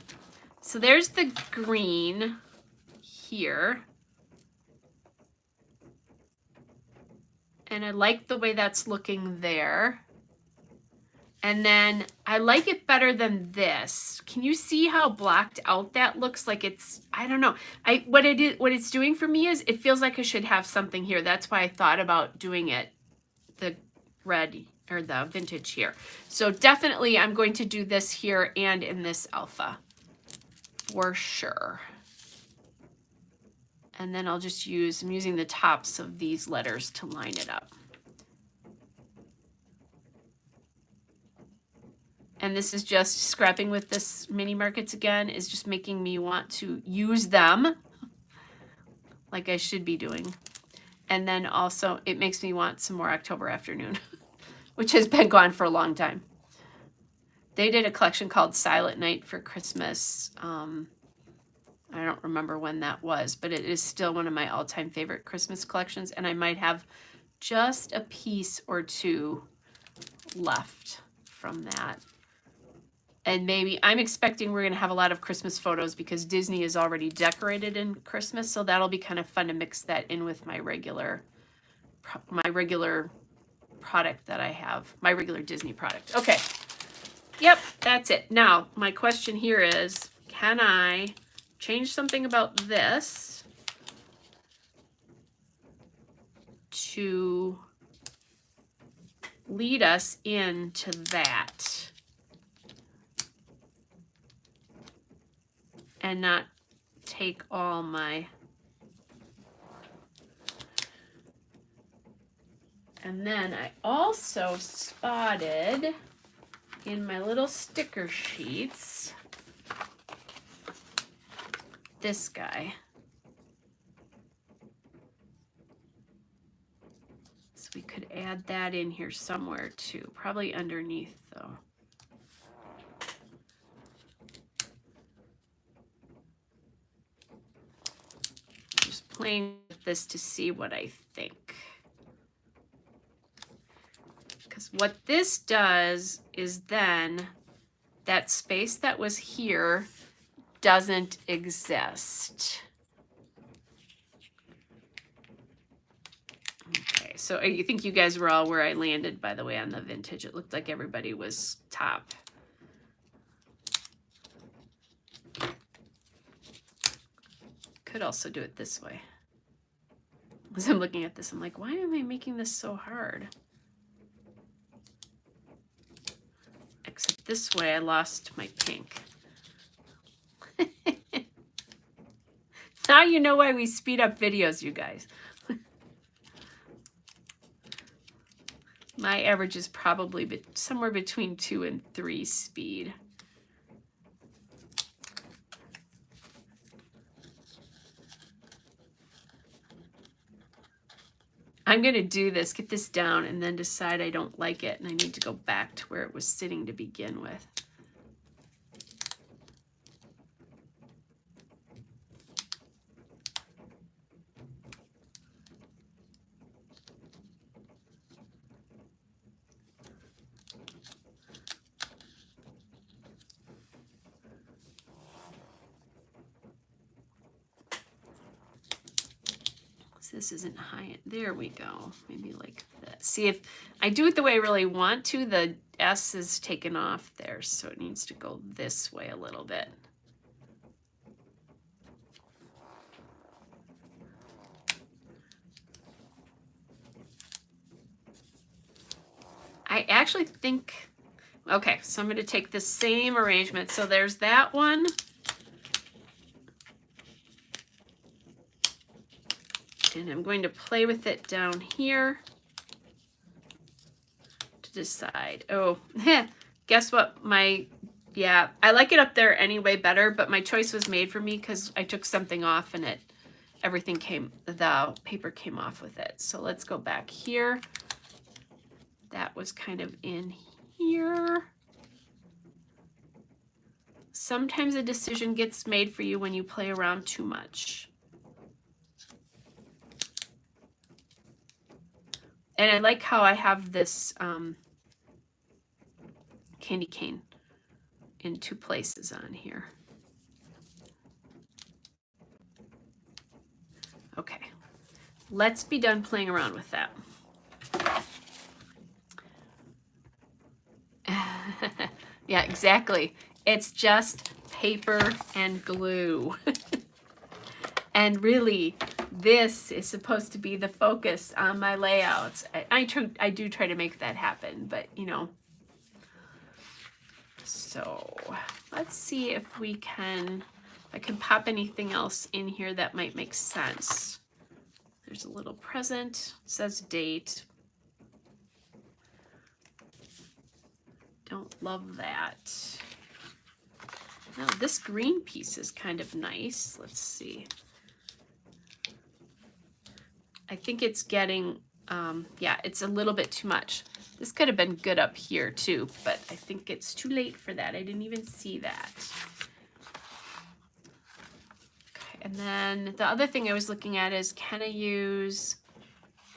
so there's the green here. And I like the way that's looking there. And then I like it better than this. Can you see how blacked out that looks? Like it's, I don't know. What it's doing for me is it feels like I should have something here. That's why I thought about doing it the red or the vintage here. So definitely I'm going to do this here and in this alpha for sure. And then I'll just I'm using the tops of these letters to line it up. And this is just scrapping with this mini markets again, is just making me want to use them like I should be doing. And then also it makes me want some more October Afternoon, which has been gone for a long time. They did a collection called Silent Night for Christmas. I don't remember when that was, but it is still one of my all-time favorite Christmas collections. And I might have just a piece or two left from that. And maybe I'm expecting we're going to have a lot of Christmas photos because Disney is already decorated in Christmas. So that'll be kind of fun to mix that in with my regular product that I have, my regular Disney product. Okay. Yep, that's it. Now, my question here is, can I change something about this to lead us into that? And not take all my, and then I also spotted in my little sticker sheets this guy. So we could add that in here somewhere too, probably underneath though. Playing with this to see what I think. Because what this does is then that space that was here doesn't exist. Okay, so I think you guys were all where I landed, by the way, on the vintage. It looked like everybody was top. Could also do it this way. As I'm looking at this, I'm like, why am I making this so hard? Except this way, I lost my pink. Now you know why we speed up videos, you guys. My average is probably somewhere between 2 and 3 speed. I'm going to do this, get this down, and then decide I don't like it, and I need to go back to where it was sitting to begin with. This isn't high. There we go. Maybe like that. See, if I do it the way I really want to, the S is taken off there, so it needs to go this way a little bit. I actually think, okay, so I'm going to take the same arrangement. So there's that one. And I'm going to play with it down here to decide. Oh, guess what? Yeah, I like it up there anyway better, but my choice was made for me because I took something off and the paper came off with it. So let's go back here. That was kind of in here. Sometimes a decision gets made for you when you play around too much. And I like how I have this candy cane in 2 places on here. Okay, let's be done playing around with that. Yeah, exactly. It's just paper and glue. And really, this is supposed to be the focus on my layouts. I do try to make that happen, but you know. So let's see if I can pop anything else in here that might make sense. There's a little present, it says date. Don't love that. Now this green piece is kind of nice. Let's see. I think it's getting, yeah, it's a little bit too much. This could have been good up here too, but I think it's too late for that. I didn't even see that. Okay, and then the other thing I was looking at is, can I use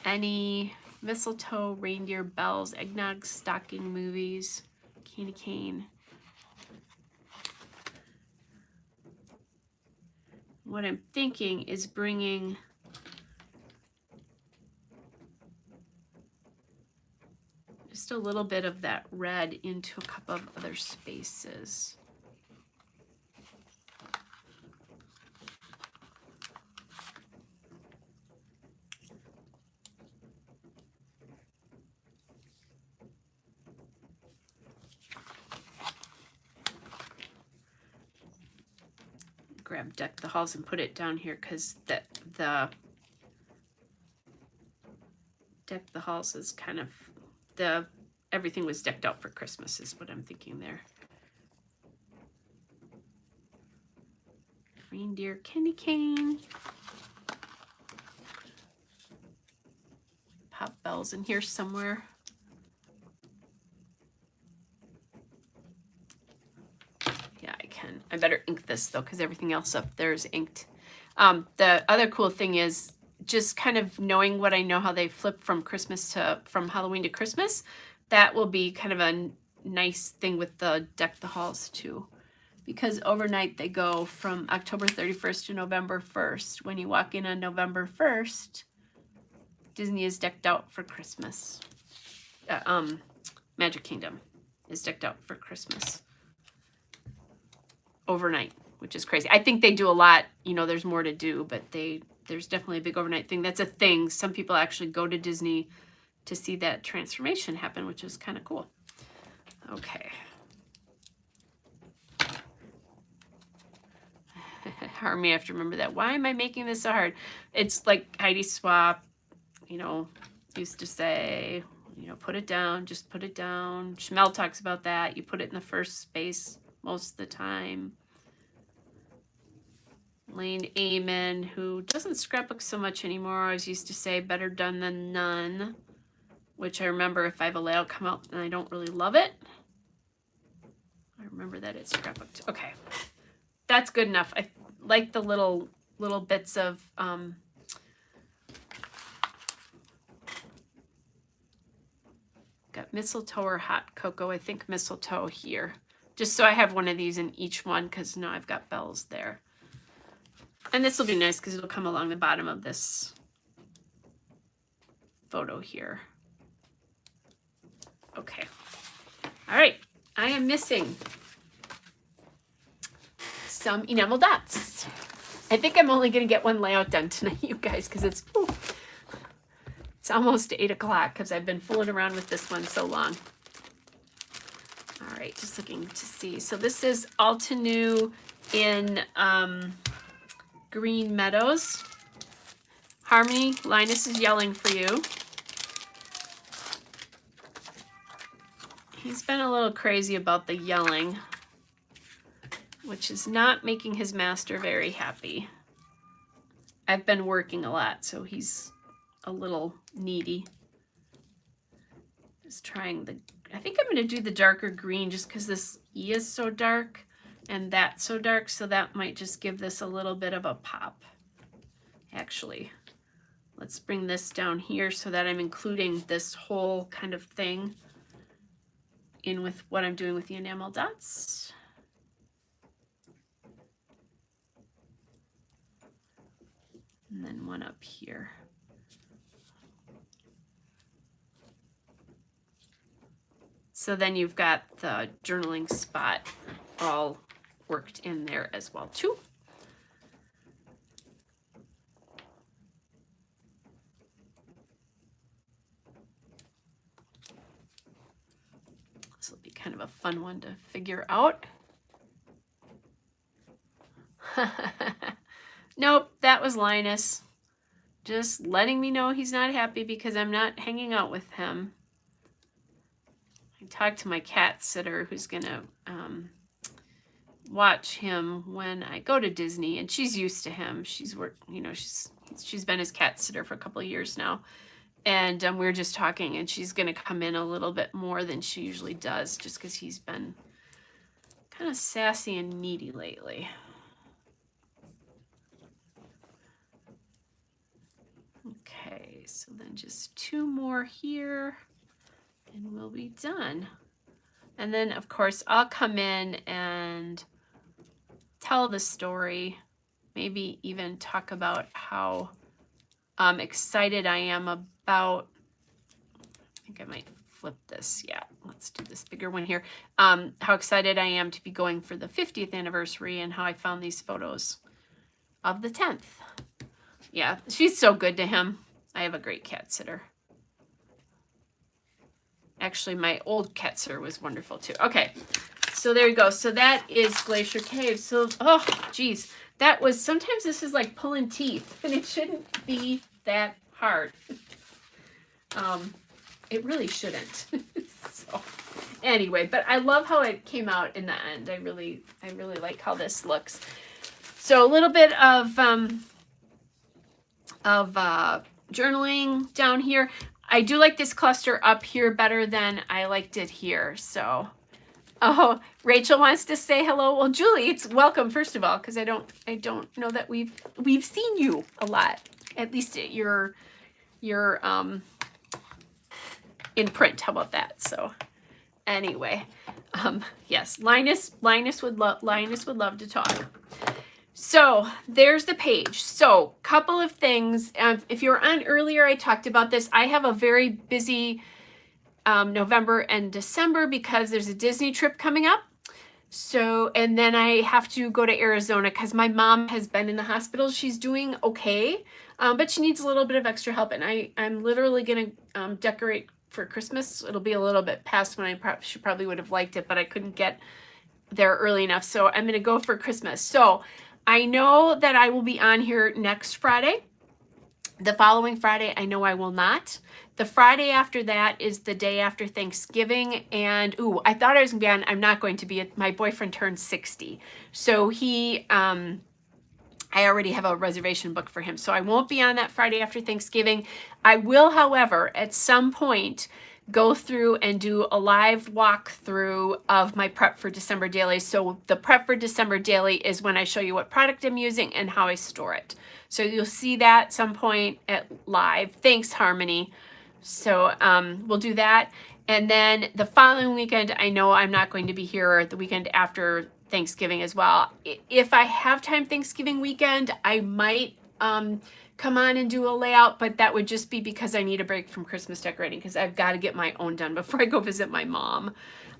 any mistletoe, reindeer, bells, eggnog, stocking movies, candy cane? What I'm thinking is bringing just a little bit of that red into a couple of other spaces. Grab Deck the Halls and put it down here because the Deck the Halls is kind of everything was decked out for Christmas is what I'm thinking there. Reindeer candy cane. Pop bells in here somewhere. Yeah, I can. I better ink this though because everything else up there is inked. The other cool thing is just kind of knowing what I know how they flip from Halloween to Christmas. That will be kind of a nice thing with the Deck the Halls too, because overnight they go from October 31st to November 1st. When you walk in on November 1st, Disney is decked out for Christmas. Magic Kingdom is decked out for Christmas overnight, which is crazy. I think they do a lot, you know, there's more to do, but there's definitely a big overnight thing. That's a thing. Some people actually go to Disney to see that transformation happen, which is kind of cool. Okay. Harmony, I have to remember that. Why am I making this so hard? It's like Heidi Swap, you know, used to say, you know, put it down, just put it down. Schmel talks about that. You put it in the first space most of the time. Lane Amen, who doesn't scrapbook so much anymore, always used to say better done than none, which I remember if I have a layout come out and I don't really love it, I remember that it's scrapbooked. Okay, that's good enough. I like the little bits of got mistletoe or hot cocoa. I think mistletoe here, just so I have one of these in each one because now I've got bells there. And this will be nice because it'll come along the bottom of this photo here. Okay. All right. I am missing some enamel dots. I think I'm only going to get one layout done tonight, you guys, because it's almost 8 o'clock because I've been fooling around with this one so long. All right, just looking to see. So this is Altenew in Green Meadows. Harmony, Linus is yelling for you. He's been a little crazy about the yelling, which is not making his master very happy. I've been working a lot, so he's a little needy. Just trying I think I'm going to do the darker green just because this E is so dark and that's so dark, so that might just give this a little bit of a pop. Actually, let's bring this down here so that I'm including this whole kind of thing in with what I'm doing with the enamel dots. And then one up here. So then you've got the journaling spot all worked in there as well too. This will be kind of a fun one to figure out. Nope, that was Linus. Just letting me know he's not happy because I'm not hanging out with him. I talked to my cat sitter who's gonna watch him when I go to Disney, and she's used to him. She's worked, you know, she's been his cat sitter for a couple of years now. And we were just talking, and she's going to come in a little bit more than she usually does, just because he's been kind of sassy and needy lately. Okay, so then just 2 more here, and we'll be done. And then, of course, I'll come in and tell the story, maybe even talk about how excited I am about, I think I might flip this. Yeah, let's do this bigger one here. How excited I am to be going for the 50th anniversary and how I found these photos of the 10th. Yeah, she's so good to him. I have a great cat sitter. Actually, my old cat sitter was wonderful too. Okay, so there you go. So that is Glacier Cave. So, oh, geez. That was, sometimes this is like pulling teeth, and it shouldn't be that hard. It really shouldn't. So, anyway, but I love how it came out in the end. I really like how this looks. So a little bit of journaling down here. I do like this cluster up here better than I liked it here. So, oh, Rachel wants to say hello. Well, Julie, it's welcome first of all, because I don't know that we've seen you a lot. At least you're in print. How about that? So, anyway, yes, Linus would love to talk. So there's the page. So couple of things. If you were on earlier, I talked about this. I have a very busy November and December because there's a Disney trip coming up. So, and then I have to go to Arizona because my mom has been in the hospital. She's doing okay, but she needs a little bit of extra help. And I'm literally going to decorate for Christmas. It'll be a little bit past when she probably would have liked it, but I couldn't get there early enough. So I'm going to go for Christmas. So I know that I will be on here next Friday. The following Friday, I know I will not. The Friday after that is the day after Thanksgiving. And, ooh, I thought I was going to be on. I'm not going to be. My boyfriend turned 60. So I already have a reservation booked for him. So I won't be on that Friday after Thanksgiving. I will, however, at some point, go through and do a live walkthrough of my prep for December daily. So the prep for December daily is when I show you what product I'm using and how I store it. So you'll see that at some point at live. Thanks, Harmony. So we'll do that. And then the following weekend, I know I'm not going to be here, the weekend after Thanksgiving as well. If I have time Thanksgiving weekend, I might come on and do a layout, but that would just be because I need a break from Christmas decorating because I've got to get my own done before I go visit my mom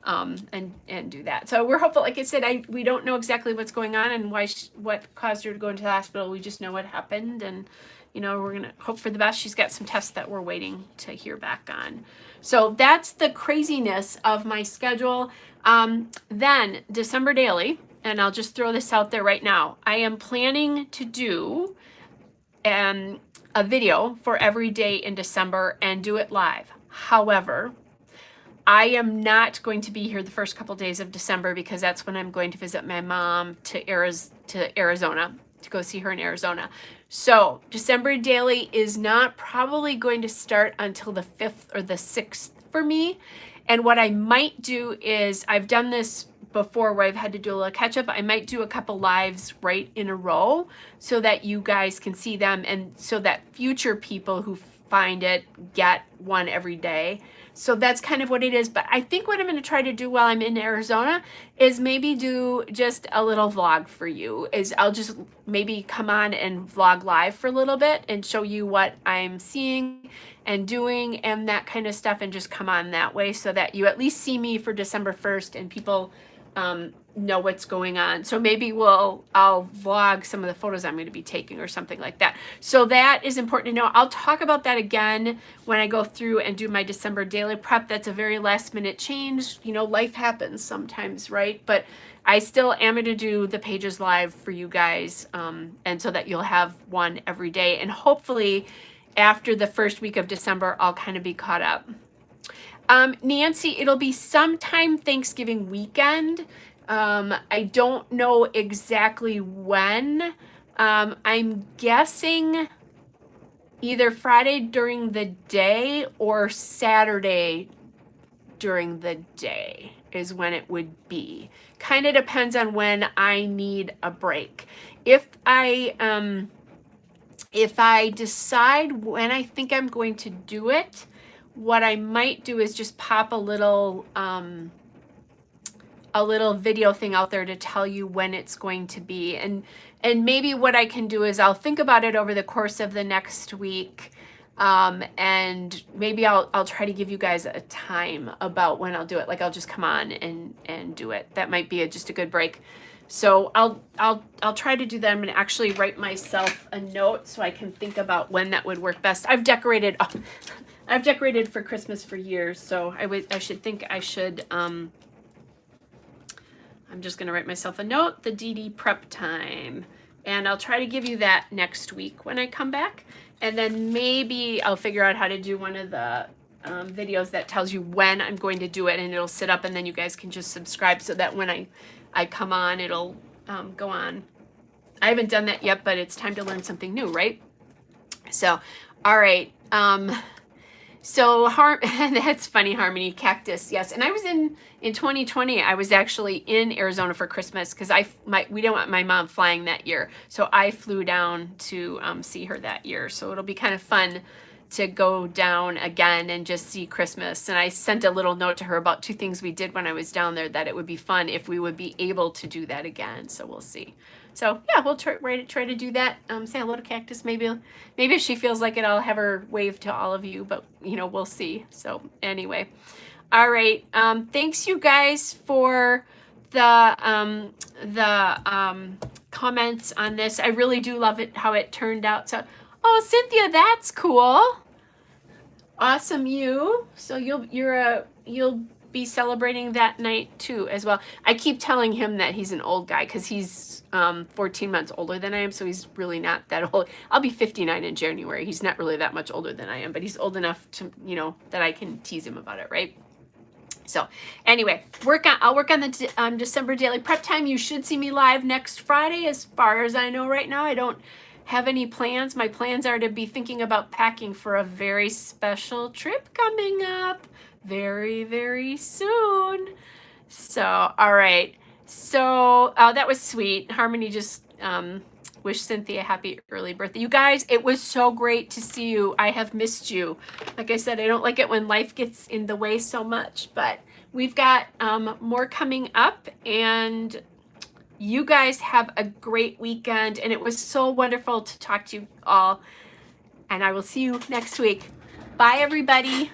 and do that. So we're hopeful. Like I said, we don't know exactly what's going on and what caused her to go into the hospital. We just know what happened, and you know, we're gonna hope for the best. She's got some tests that we're waiting to hear back on. So that's the craziness of my schedule. Then December daily, and I'll just throw this out there right now. I am planning to do a video for every day in December and do it live. However, I am not going to be here the first couple days of December because that's when I'm going to visit my mom to Arizona, to go see her in Arizona. So December daily is not probably going to start until the 5th or the 6th for me. And what I might do is, I've done this before where I've had to do a little catch up. I might do a couple lives right in a row so that you guys can see them, and so that future people who find it get one every day. So that's kind of what it is. But I think what I'm going to try to do while I'm in Arizona is maybe do just a little vlog for you. I'll just maybe come on and vlog live for a little bit and show you what I'm seeing and doing and that kind of stuff, and just come on that way so that you at least see me for December 1st and people know what's going on. So maybe I'll vlog some of the photos I'm going to be taking or something like that. So that is important to know. I'll talk about that again when I go through and do my December daily prep. That's a very last minute change. You know, life happens sometimes, right? But I still am going to do the pages live for you guys, and so that you'll have one every day. And hopefully after the first week of December, I'll kind of be caught up. Nancy, it'll be sometime Thanksgiving weekend. I don't know exactly when. I'm guessing either Friday during the day or Saturday during the day is when it would be. Kind of depends on when I need a break. If I decide when I think I'm going to do it, what I might do is just pop a little video thing out there to tell you when it's going to be. And maybe what I can do is I'll think about it over the course of the next week. And maybe I'll try to give you guys a time about when I'll do it. Like I'll just come on and do it. That might be just a good break. So I'll try to do that. I'm going to actually write myself a note so I can think about when that would work best. I've decorated for Christmas for years, so I should I'm just going to write myself a note, the DD prep time, and I'll try to give you that next week when I come back. And then maybe I'll figure out how to do one of the videos that tells you when I'm going to do it, and it'll sit up, and then you guys can just subscribe so that when I come on, it'll go on. I haven't done that yet, but it's time to learn something new, right? So, all right. So that's funny, Harmony, cactus, yes. And I was in 2020, I was actually in Arizona for Christmas because we didn't want my mom flying that year. So I flew down to see her that year. So it'll be kind of fun to go down again and just see Christmas. And I sent a little note to her about 2 things we did when I was down there, that it would be fun if we would be able to do that again. So we'll see. So yeah, we'll try to do that. Say hello to Cactus. Maybe if she feels like it, I'll have her wave to all of you, but you know, we'll see. So anyway, all right. Thanks you guys for the comments on this. I really do love it, how it turned out. So, oh, Cynthia, that's cool. Awesome, you. So you'll be celebrating that night too as well. I keep telling him that he's an old guy because he's 14 months older than I am, so he's really not that old. I'll be 59 in January. He's not really that much older than I am, but he's old enough to, you know, that I can tease him about it, right? So anyway, I'll work on the December daily prep time. You should see me live next Friday. As far as I know right now, I don't have any plans. My plans are to be thinking about packing for a very special trip coming up very, very soon. So, all right. So, that was sweet. Harmony just wished Cynthia a happy early birthday. You guys, it was so great to see you. I have missed you. Like I said, I don't like it when life gets in the way so much, but we've got more coming up, and you guys have a great weekend, and it was so wonderful to talk to you all, and I will see you next week. Bye, everybody.